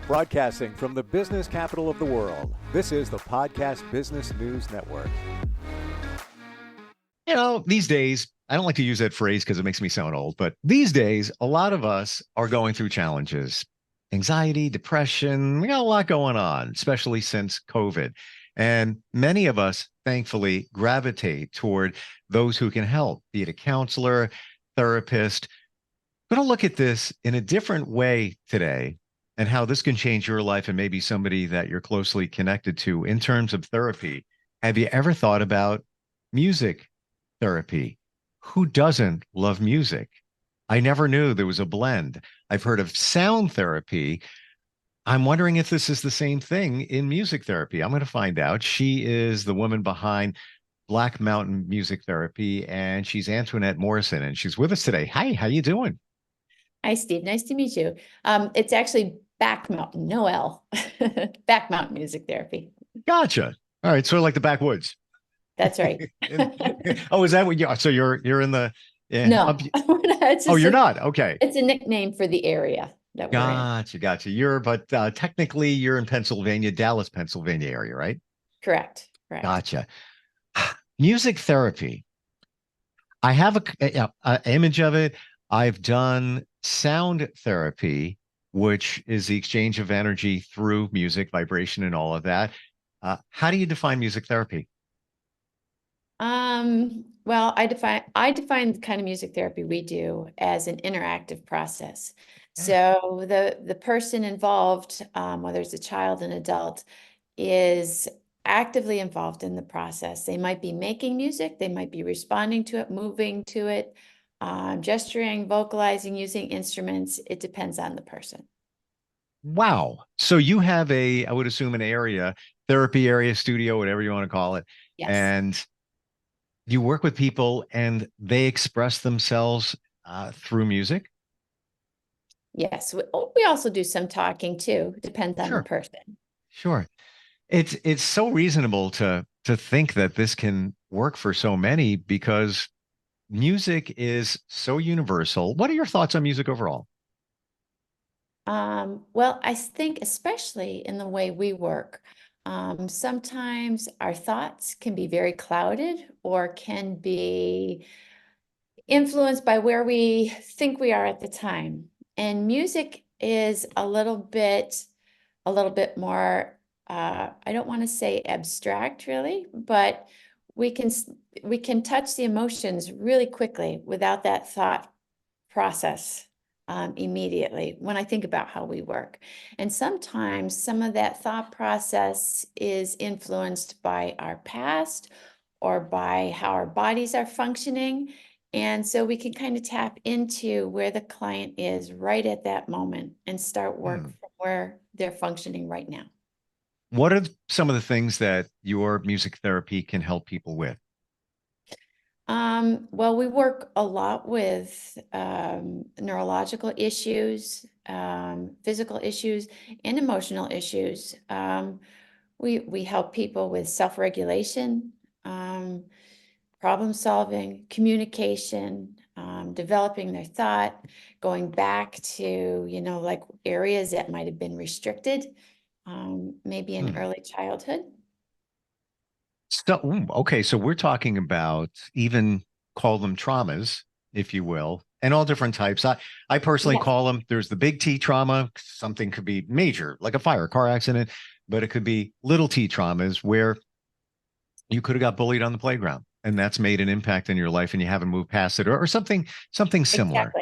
Broadcasting from the business capital of the world, this is the Podcast Business News Network. You know, these days, I don't like to use that phrase because it makes me sound old, but these days, a lot of us are going through challenges, anxiety, depression. We got a lot going on, especially since COVID. And many of us, thankfully, gravitate toward those who can help, be it a counselor, therapist. We're going to look at this in a different way today and how this can change your life and maybe somebody that you're closely connected to in terms of therapy. Have you ever thought about music therapy? Who doesn't love music? I never knew there was a blend. I've heard of sound therapy. I'm wondering if this is the same thing in music therapy. I'm going to find out. She is the woman behind Black Mountain Music Therapy, and she's Antoinette Morrison, and she's with us today. Hi, how you doing? Hi, Steve. Nice to meet you. It's actually Back Mountain, no L. Back Mountain Music Therapy. Gotcha. All right, sort of like the backwoods. That's right. Oh, is that what you are? So you're in the No, oh, you're not. Okay. It's a nickname for the area that we're in. Gotcha. But technically you're in Pennsylvania, Dallas, Pennsylvania area, right? Correct. Gotcha. Music therapy. I have a image of it. I've done sound therapy, which is the exchange of energy through music, vibration, and all of that. How do you define music therapy? Well, I define the kind of music therapy we do as an interactive process. So the person involved, whether it's a child, an adult, is actively involved in the process. They might be making music, they might be responding to it, moving to it, gesturing, vocalizing, using instruments. It depends on the person. Wow. So you have I would assume, an area, therapy area, studio, whatever you want to call it. Yes. And you work with people and they express themselves through music? Yes. We also do some talking too. Depends on the person. Sure. It's so reasonable to think that this can work for so many because music is so universal. What are your thoughts on music overall? Well, I think especially in the way we work, sometimes our thoughts can be very clouded or can be influenced by where we think we are at the time. And music is a little bit more, I don't want to say abstract really, but we can touch the emotions really quickly without that thought process immediately when I think about how we work. And sometimes some of that thought process is influenced by our past or by how our bodies are functioning. And so we can kind of tap into where the client is right at that moment and start work from where they're functioning right now. What are some of the things that your music therapy can help people with? Well, we work a lot with neurological issues, physical issues, and emotional issues. We help people with self-regulation, problem solving, communication, developing their thought, going back to, like areas that might have been restricted, maybe in early childhood. So, okay, so we're talking about, even call them traumas, if you will, and all different types. I personally call them, there's the big T trauma. Something could be major, like a fire, car accident, but it could be little T traumas where you could have got bullied on the playground and that's made an impact in your life and you haven't moved past it, or something similar.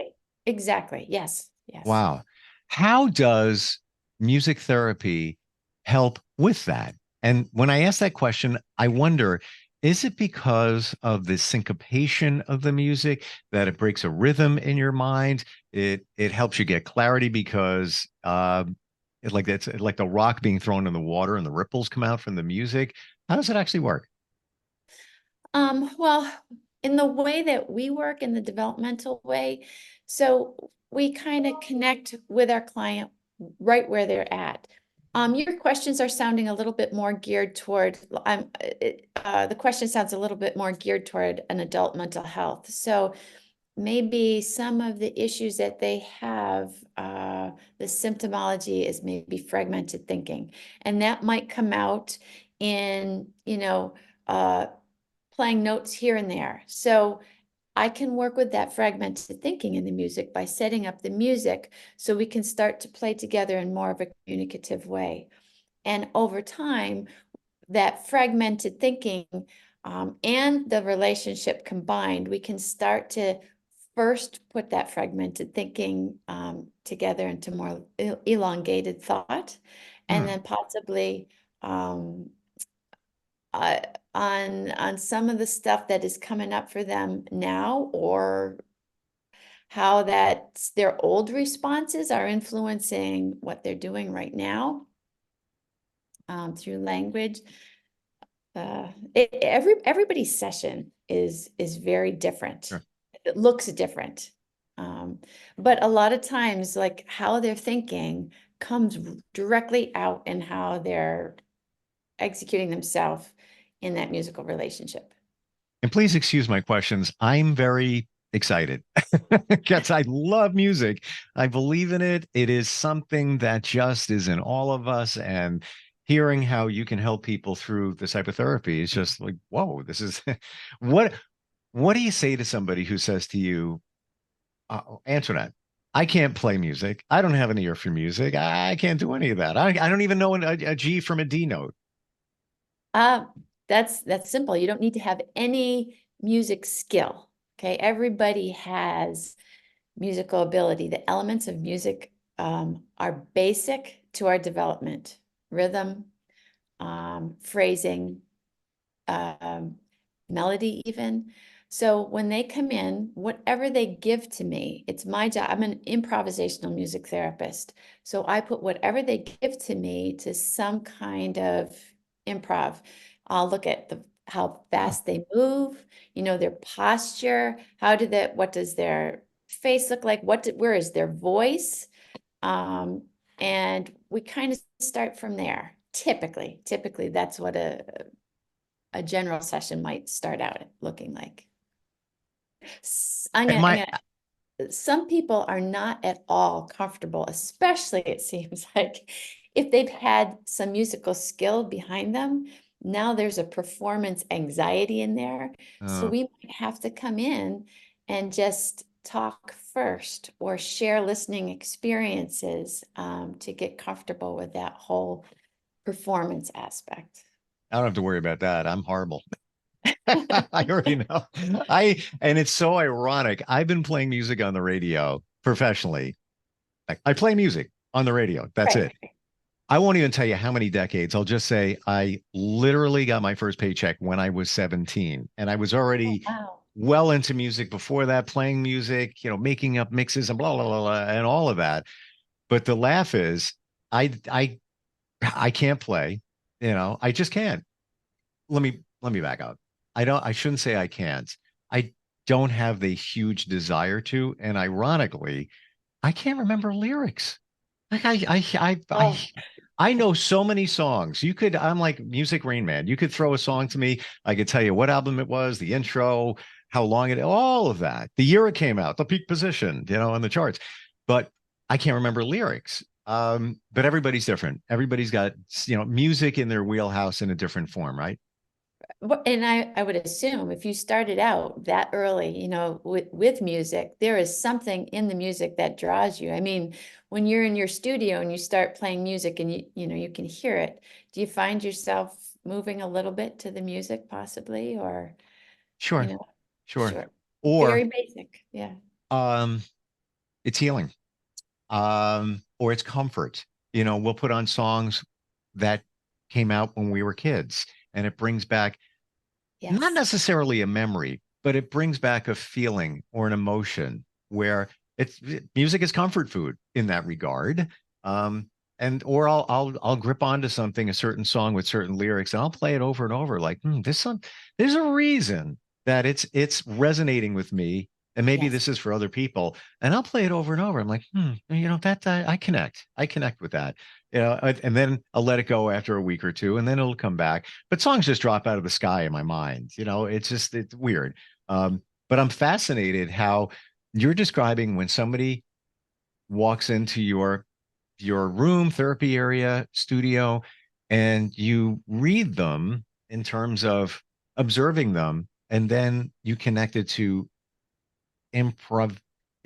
Exactly. Yes. Wow. How does music therapy help with that? And when I ask that question, I wonder, is it because of the syncopation of the music that it breaks a rhythm in your mind? It helps you get clarity because it's like the rock being thrown in the water and the ripples come out from the music. How does it actually work? Well, in the way that we work, in the developmental way, so we kind of connect with our client right where they're at. Your questions are sounding a little bit more geared toward, the question sounds a little bit more geared toward an adult mental health. So maybe some of the issues that they have, the symptomology is maybe fragmented thinking. And that might come out in, playing notes here and there. So I can work with that fragmented thinking in the music by setting up the music so we can start to play together in more of a communicative way. And over time, that fragmented thinking and the relationship combined, we can start to first put that fragmented thinking together into more elongated thought, and then possibly on some of the stuff that is coming up for them now, or how that their old responses are influencing what they're doing right now through language. Everybody's session is very different. Sure. It looks different. But a lot of times, like how they're thinking comes directly out in how they're executing themselves in that musical relationship. And please excuse my questions. I'm very excited because I love music. I believe in it. It is something that just is in all of us. And hearing how you can help people through this type of therapy is just like, whoa, this is what do you say to somebody who says to you, Antoinette, I can't play music. I don't have an ear for music. I can't do any of that. I don't even know a G from a D note. That's simple. You don't need to have any music skill. Okay. Everybody has musical ability. The elements of music are basic to our development: rhythm, phrasing, melody even. So when they come in, whatever they give to me, it's my job. I'm an improvisational music therapist. So I put whatever they give to me to some kind of improv. I'll look at how fast they move, their posture, what does their face look like? Where is their voice? And we kind of start from there. Typically, that's what a general session might start out looking like. Some people are not at all comfortable, especially it seems like if they've had some musical skill behind them. Now there's a performance anxiety in there. So we might have to come in and just talk first or share listening experiences to get comfortable with that whole performance aspect. I don't have to worry about that. I'm horrible. I already know. And it's so ironic. I've been playing music on the radio professionally. I play music on the radio. That's it. I won't even tell you how many decades. I'll just say I literally got my first paycheck when I was 17, and I was already well into music before that, playing music, making up mixes and blah, blah, blah, blah, and all of that. But the laugh is I can't play, I just can't. Let me back up. I shouldn't say I can't. I don't have the huge desire to. And ironically, I can't remember lyrics. Like I know so many songs. I'm like Music Rain Man. You could throw a song to me. I could tell you what album it was, the intro, how long all of that, the year it came out, the peak position, on the charts. But I can't remember lyrics. But everybody's different. Everybody's got, music in their wheelhouse in a different form, right? And I would assume if you started out that early, with music, there is something in the music that draws you. I mean, when you're in your studio and you start playing music and you can hear it, do you find yourself moving a little bit to the music possibly, or? Sure. Sure. Or very basic. Yeah. It's healing. Or it's comfort. We'll put on songs that came out when we were kids, and it brings back not necessarily a memory, but it brings back a feeling or an emotion where music is comfort food in that regard. Or I'll grip onto something, a certain song with certain lyrics, and I'll play it over and over. Like, this song, there's a reason that it's resonating with me. And maybe this is for other people. And I'll play it over and over. I'm like, that I connect with that. And then I'll let it go after a week or two, and then it'll come back. But songs just drop out of the sky in my mind. It's weird. But But I'm fascinated how you're describing when somebody walks into your room, therapy area, studio, and you read them in terms of observing them, and then you connect it to improv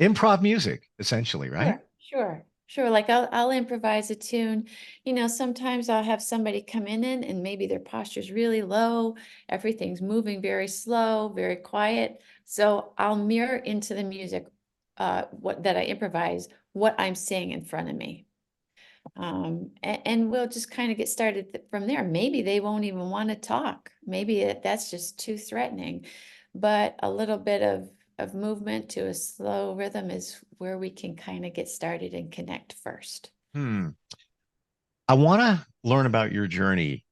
improv music, essentially, right? Sure, sure, sure. Like I'll improvise a tune. You know, sometimes I'll have somebody come in and maybe their posture's really low, everything's moving very slow, very quiet. So I'll mirror into the music, what that I improvise, what I'm seeing in front of me. And we'll just kind of get started from there. Maybe they won't even want to talk. Maybe that's just too threatening. But a little bit of movement to a slow rhythm is where we can kind of get started and connect first. Hmm. I want to learn about your journey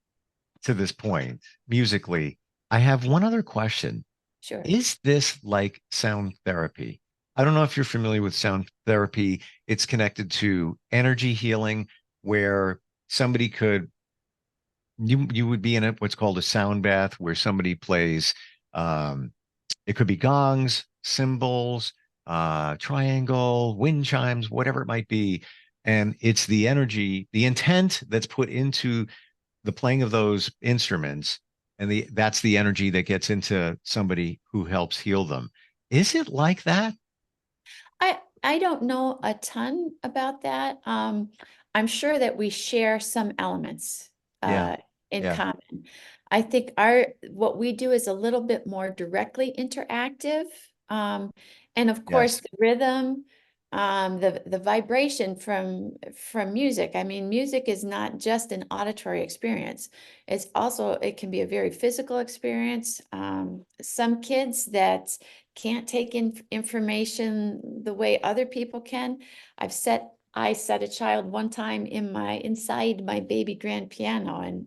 to this point musically. I have one other question. Sure. Is this like sound therapy? I don't know if you're familiar with sound therapy. It's connected to energy healing, where somebody could you would be in what's called a sound bath, where somebody plays um, it could be gongs, cymbals, triangle, wind chimes, whatever it might be. And it's the energy, the intent that's put into the playing of those instruments, and that's the energy that gets into somebody who helps heal them. Is it like that? I don't know a ton about that. I'm sure that we share some elements Yeah. in Yeah. common. I think our what we do is a little bit more directly interactive. And of course, Yes. the rhythm, the vibration from music. I mean, music is not just an auditory experience. It's also, it can be a very physical experience. Some kids that can't take in information the way other people can. I set a child one time inside my baby grand piano, and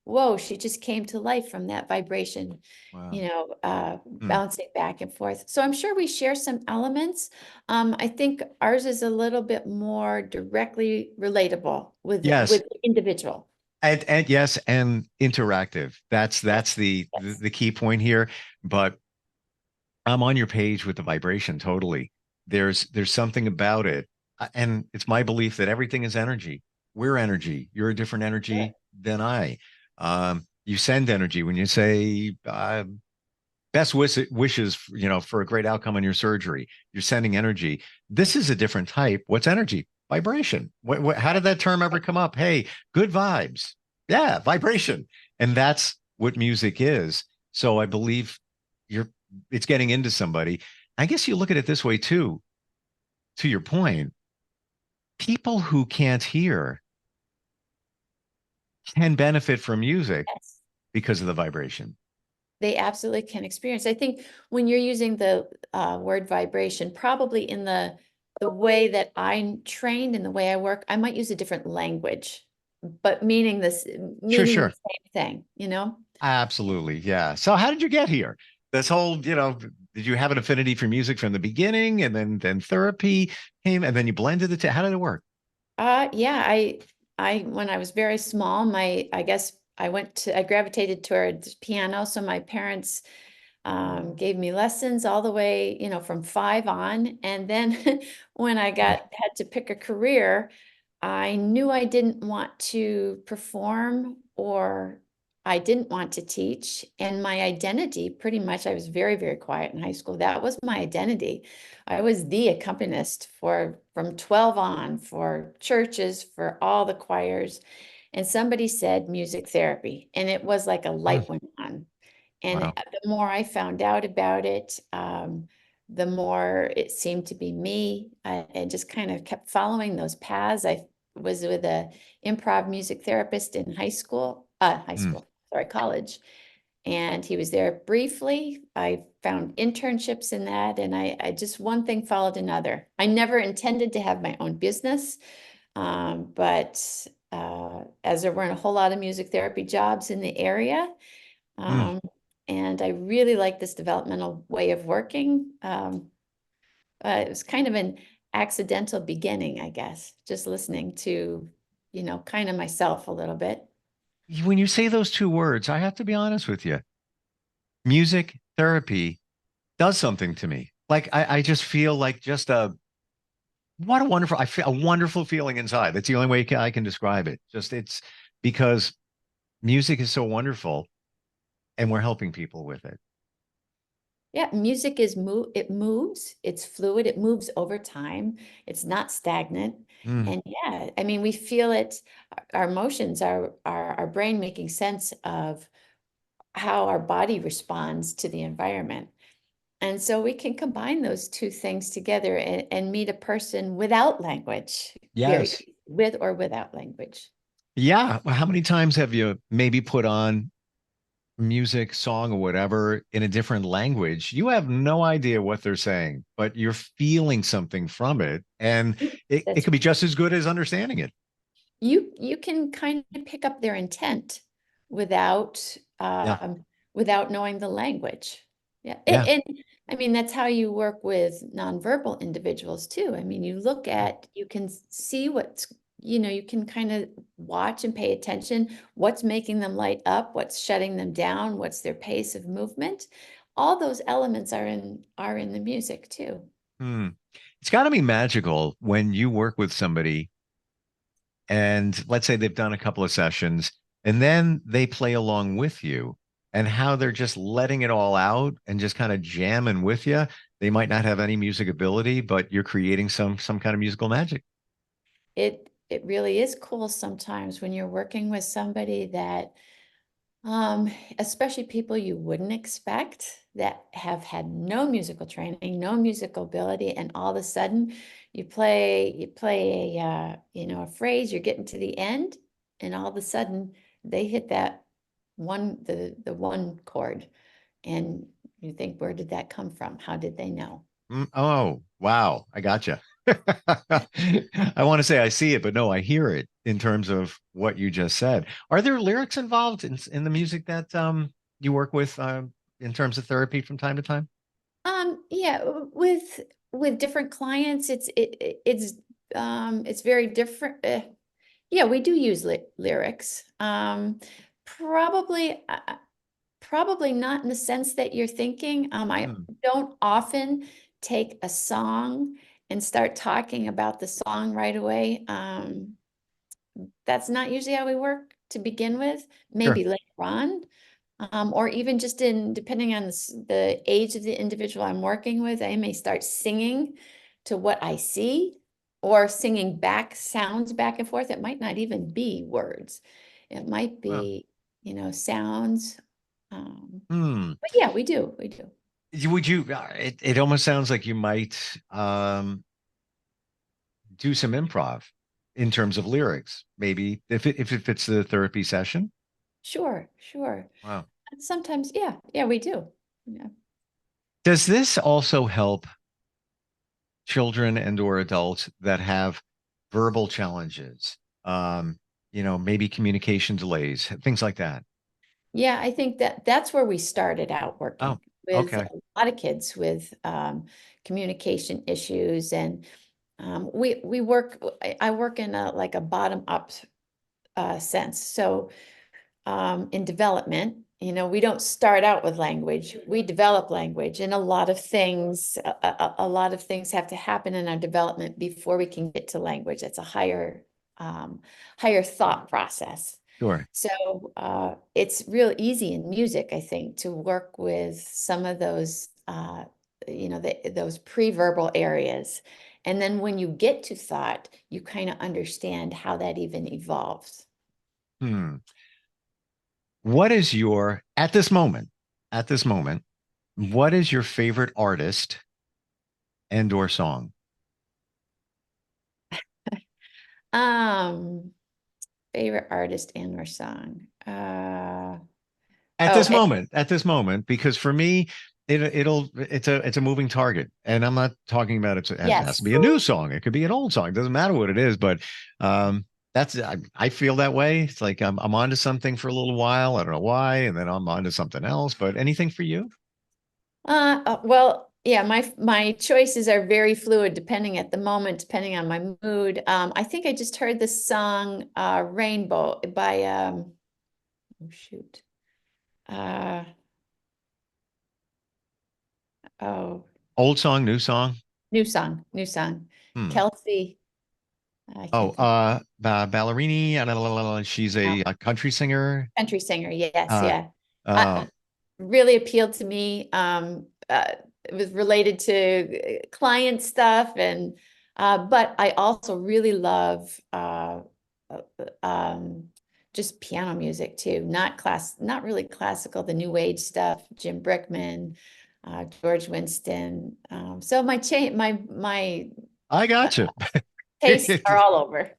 whoa, she just came to life from that vibration, Wow. Hmm. bouncing back and forth. So I'm sure we share some elements. I think ours is a little bit more directly relatable Yes. with the individual. And yes, and interactive. That's Yes. the key point here. But I'm on your page with the vibration totally. There's something about it. And it's my belief that everything is energy. We're energy. You're a different Sure. energy than I. You send energy when you say best wishes, for a great outcome on your surgery. You're sending energy. This is a different type. What's energy? Vibration. How did that term ever come up? Hey, good vibes. Yeah, vibration. And that's what music is. So I believe you're it's getting into somebody. I guess you look at it this way too, to your point. People who can't hear can benefit from music Yes. because of the vibration. They absolutely can experience. I think when you're using the word vibration, probably in the way that I'm trained and the way I work, I might use a different language, but Sure, meaning the sure. same thing, you know? Absolutely. Yeah. So how did you get here? This whole, did you have an affinity for music from the beginning, and then therapy came, and then you blended the two? How did it work? Yeah, when I was very small, I guess I gravitated towards piano. So my parents gave me lessons all the way, from 5 on. And then when had to pick a career, I knew I didn't want to perform or I didn't want to teach. And my identity, pretty much, I was very, very quiet in high school. That was my identity. I was the accompanist from 12 on for churches, for all the choirs. And somebody said music therapy, and it was like a Mm, light went on. And wow. the more I found out about it, the more it seemed to be me. I just kind of kept following those paths. I was with a improv music therapist in Mm, sorry, college. And he was there briefly. I found internships in that, and I just one thing followed another. I never intended to have my own business, but as there weren't a whole lot of music therapy jobs in the area, mm. um, and I really like this developmental way of working. It was kind of an accidental beginning, I guess, just listening to, kind of myself a little bit. When you say those two words, I have to be honest with you. Music therapy. does something to me. Like I just feel like just what a wonderful, I feel a wonderful feeling inside. That's the only way I can describe it. Just it's because music is so wonderful and we're helping people with it. Yeah, music is it moves, it's fluid, it moves over time, it's not stagnant. Mm, And yeah, I mean, we feel it, our emotions, our brain making sense of how our body responds to the environment. And so we can combine those two things together and meet a person without language, yes. with or without language. Yeah. Well, how many times have you maybe put on music, song, or whatever in a different language? You have no idea what they're saying, but you're feeling something from it. And it That's could be just as good as understanding it. you can kind of pick up their intent without Yeah. without knowing the language. Yeah, Yeah. and I mean that's how you work with nonverbal individuals too. I mean, you can see what's, you can kind of watch and pay attention, what's making them light up, what's shutting them down, what's their pace of movement. All those elements are in the music too. Hmm. It's got to be magical when you work with somebody and let's say they've done a couple of sessions and then they play along with you and how they're just letting it all out and just kind of jamming with you. They might not have any music ability, but you're creating some kind of musical magic. It really is cool sometimes when you're working with somebody that especially people you wouldn't expect that have had no musical training, no musical ability, and all of a sudden you play a phrase, you're getting to the end, and all of a sudden they hit that the one chord, and you think, where did that come from? How did they know? Oh, wow. I gotcha. I want to say I see it, but no, I hear it in terms of what you just said. Are there lyrics involved in the music that you work with in terms of therapy from time to time? Yeah, with different clients, it's very different. Yeah, we do use lyrics. Probably, probably not in the sense that you're thinking. I Hmm, don't often take a song and start talking about the song right away. That's not usually how we work to begin with. sure. Maybe later on, or even just depending on the age of the individual I'm working with, I may start singing to what I see or singing back sounds back and forth. It might not even be words. It might Wow. be, sounds. Hmm. But yeah, we do. We do. Would you, it almost sounds like you might do some improv in terms of lyrics, maybe if it fits the therapy session. Sure, sure. Wow. And sometimes, yeah, yeah, we do. Yeah. Does this also help children and or adults that have verbal challenges? Um, maybe communication delays, things like that. Yeah, I think that's where we started out Oh, working with okay. a lot of kids with communication issues, and we work. I work in a like a bottom up sense. So in development, we don't start out with language. We develop language, and a lot of things have to happen in our development before we can get to language. It's a higher thought process. Sure. So it's real easy in music, I think, to work with some of those, those pre-verbal areas. And then when you get to thought, you kind of understand how that even evolves. Hmm. What is your, at this moment, what is your favorite artist and or song? Um, Favorite artist and or song. At Oh, this moment, because for me, it's a moving target, and I'm not talking about it has to yes. be a new song. It could be an old song. It doesn't matter what it is, but that's I feel that way. It's like I'm onto something for a little while. I don't know why, and then I'm onto something else. But anything for you? Well, yeah, my choices are very fluid depending at the moment, depending on my mood. I think I just heard the song Rainbow by oh shoot. Uh Oh, Old song, new song? new song, new song. Hmm. Kelsey, I Oh, can't think. Ballerini. She's No, a country singer. country singer. Yes, Uh, yeah. uh, Really appealed to me. It was related to client stuff, and but I also really love uh, um, just piano music too. Not really classical, the new age stuff. Jim Brickman, George Winston. So my I uh, got you. tastes are all over.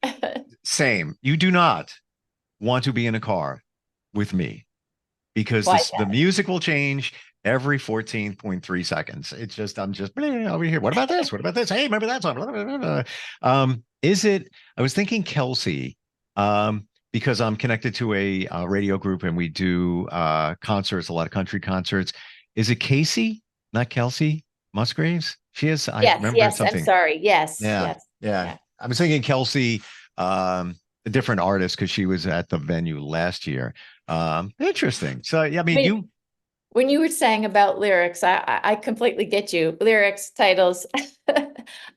Same. You do not want to be in a car with me because Why? the music will change every 14.3 seconds. It's just, I'm just over here. What about this? What about this? Hey, remember that song? Blah, blah, blah, blah. Is it, I was thinking Kelsey, because I'm connected to a radio group and we do concerts, a lot of country concerts. Is it Casey, not Kelsey Musgraves? She is, I Yes, remember yes. I'm something. sorry. Yes, Yeah, yes, yeah. yeah. I was thinking Kelsey, a different artist because she was at the venue last year. Interesting. So, yeah, I mean, Wait, you, when you were saying about lyrics, I completely get you. Lyrics, titles.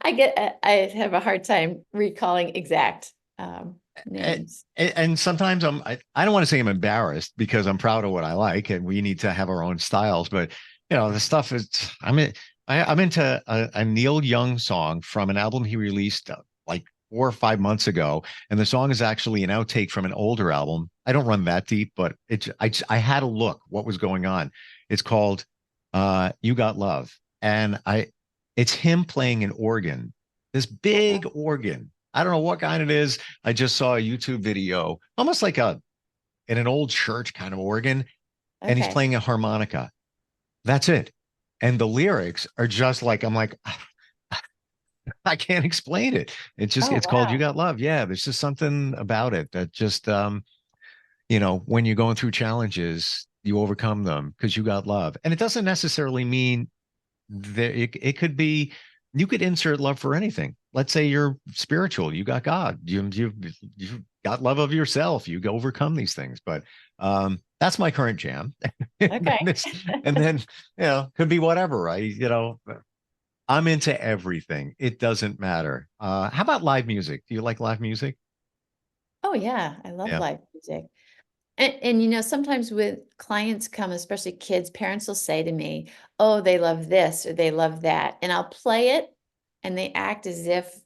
I have a hard time recalling exact and, names. and sometimes I don't want to say I'm embarrassed because I'm proud of what I like and we need to have our own styles. But, the stuff is, I'm into a Neil Young song from an album he released like 4 or 5 months ago. And the song is actually an outtake from an older album. I don't run that deep, but I had to look what was going on. It's called You Got Love. And it's him playing an organ, this big organ. I don't know what kind it is. I just saw a YouTube video, almost like in an old church kind of organ, and he's Okay. playing a harmonica. That's it. And the lyrics are just like, I'm like, I can't explain it. Oh, It's called You wow. Got Love. Yeah, there's just something about it that just when you're going through challenges, you overcome them because you got love. And it doesn't necessarily mean that it could be you could insert love for anything. Let's say you're spiritual, you got God, you got love of yourself, you overcome these things. But that's my current jam. Okay. And then could be whatever. I'm into everything. It doesn't matter. How about live music? Do you like live music? Oh, yeah. I love Yeah. live music. And sometimes with clients come, especially kids, parents will say to me, oh, they love this or they love that. And I'll play it and they act as if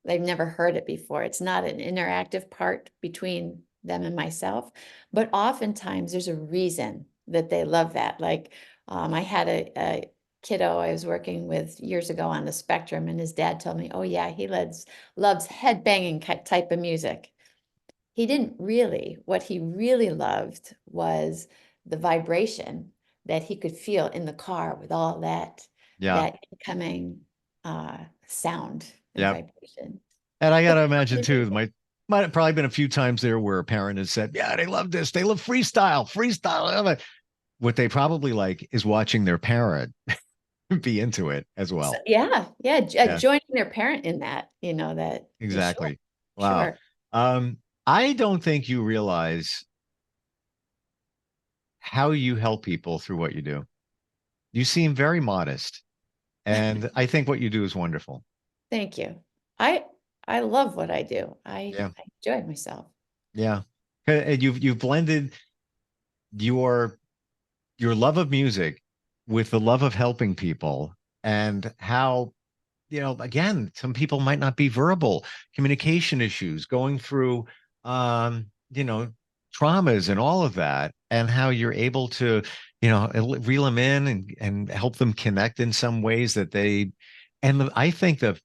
they've never heard it before. It's not an interactive part between them and myself, but oftentimes there's a reason that they love that. Like I had a kiddo I was working with years ago on the spectrum, and his dad told me, oh yeah, he loves headbanging type of music. He didn't really, what he really loved was the vibration that he could feel in the car with all Yeah. that incoming sound and Yeah. vibration. And I But gotta imagine too, might have probably been a few times there where a parent has said, "Yeah, they love this. They love freestyle, freestyle." I love it." What they probably like is watching their parent be into it as so, well. yeah, yeah, Yeah, joining their parent in that, that yeah, sure, exactly. Wow. sure. Um, I don't think you realize how you help people through what you do. You seem very modest, and I think what you do is wonderful. Thank you. I I love what I do. Yeah, I enjoy myself. yeah. And you've blended your love of music with the love of helping people and how again some people might not be verbal communication issues going through um you know traumas and all of that and how you're able to reel them in and help them connect in some ways that they I think that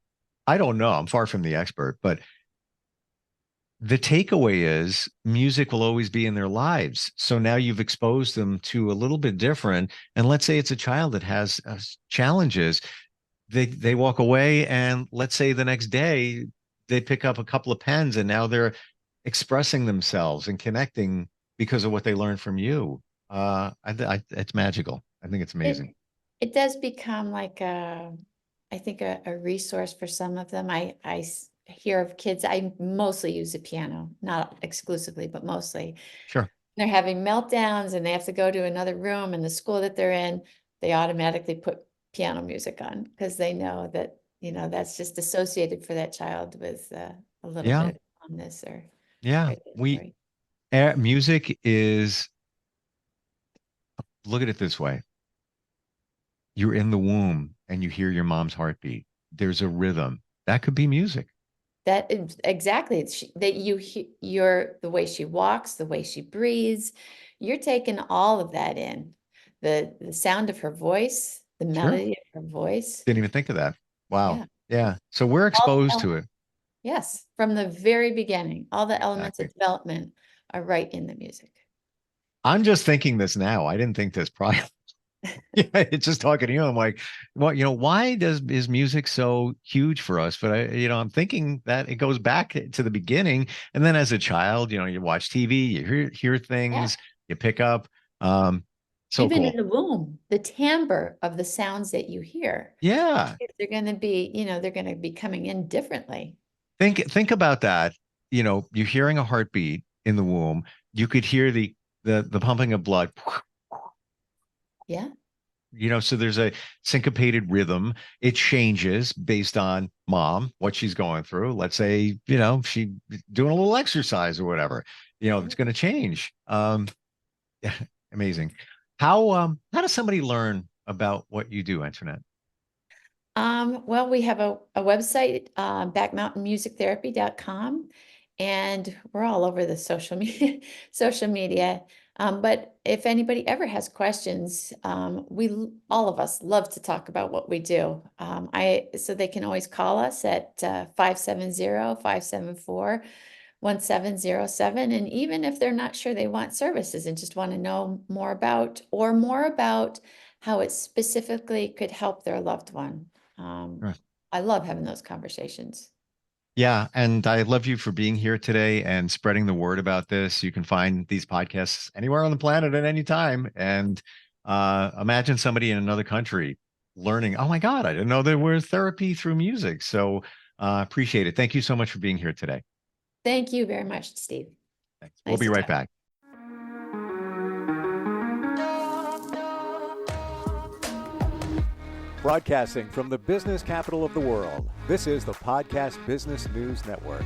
I don't know, I'm far from the expert, but the takeaway is music will always be in their lives. So now you've exposed them to a little bit different. And let's say it's a child that has challenges. They walk away, and let's say the next day they pick up a couple of pens, and now they're expressing themselves and connecting because of what they learned from you. It's magical. I think it's amazing. It it does become like I think a resource for some of them. Hear of kids. I mostly use the piano, not exclusively, but mostly. Sure. They're having meltdowns and they have to go to another room in the school that they're in. They automatically put piano music on because they know that, that's just associated for that child with a little Yeah. bit of calmness or Yeah. joy. Music is, look at it this way. You're in the womb and you hear your mom's heartbeat. There's a rhythm. That could be music. That is exactly that you're the way she walks, the way she breathes, you're taking all of that in. The sound of her voice, the Sure. melody of her voice. Didn't even think of that. Wow. Yeah. Yeah. So we're All the exposed to elements, it. yes, from the very beginning, all the elements Exactly. of development are right in the music. I'm just thinking this now. I didn't think this prior. Yeah, it's just talking to you. I'm like, well, why is music so huge for us? But I'm thinking that it goes back to the beginning. And then as a child, you watch TV, you hear Yeah. things, you pick up. So Even in cool. the womb, the timbre of the sounds that you hear, Yeah. they're going to be, they're going to be coming in differently. Think about that. You're hearing a heartbeat in the womb. You could hear the pumping of blood. Yeah. So there's a syncopated rhythm. It changes based on mom, what she's going through. Let's say, she doing a little exercise or whatever, it's going to change. Yeah, amazing. How does somebody learn about what you do, Antoinette? Well, we have a website, backmountainmusictherapy.com, and we're all over the social media, social media. But if anybody ever has questions, all of us love to talk about what we do. So they can always call us at 570-574-1707. And even if they're not sure they want services and just want to know more about how it specifically could help their loved one. Right. I love having those conversations. Yeah, and I love you for being here today and spreading the word about this. You can find these podcasts anywhere on the planet at any time. And imagine somebody in another country learning, oh my God, I didn't know there was therapy through music. So appreciate it. Thank you so much for being here today. Thank you very much, Steve. Thanks. We'll Nice be to right talk. back. Broadcasting from the business capital of the world, this is the Podcast Business News Network.